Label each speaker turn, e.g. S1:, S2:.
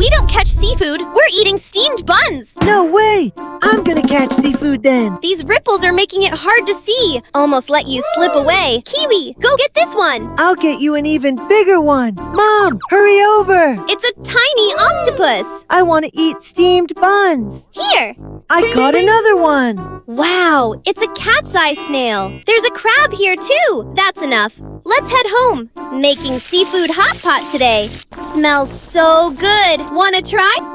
S1: We don't catch seafood. We're eating steamed buns.
S2: No way! I'm gonna catch seafood then.
S1: These ripples are making it hard to see. Almost let you slip away. Kiwi, go get this one.
S2: I'll get you an even bigger one. Mom, hurry over.
S1: It's a tiny octopus.
S2: I want to eat steamed buns.
S1: Here.
S2: I caught another one.
S1: Wow, it's a cat's eye snail. There's a crab here too. That's enough. Let's head home. Making seafood hot pot today. Smells so good. Wanna try?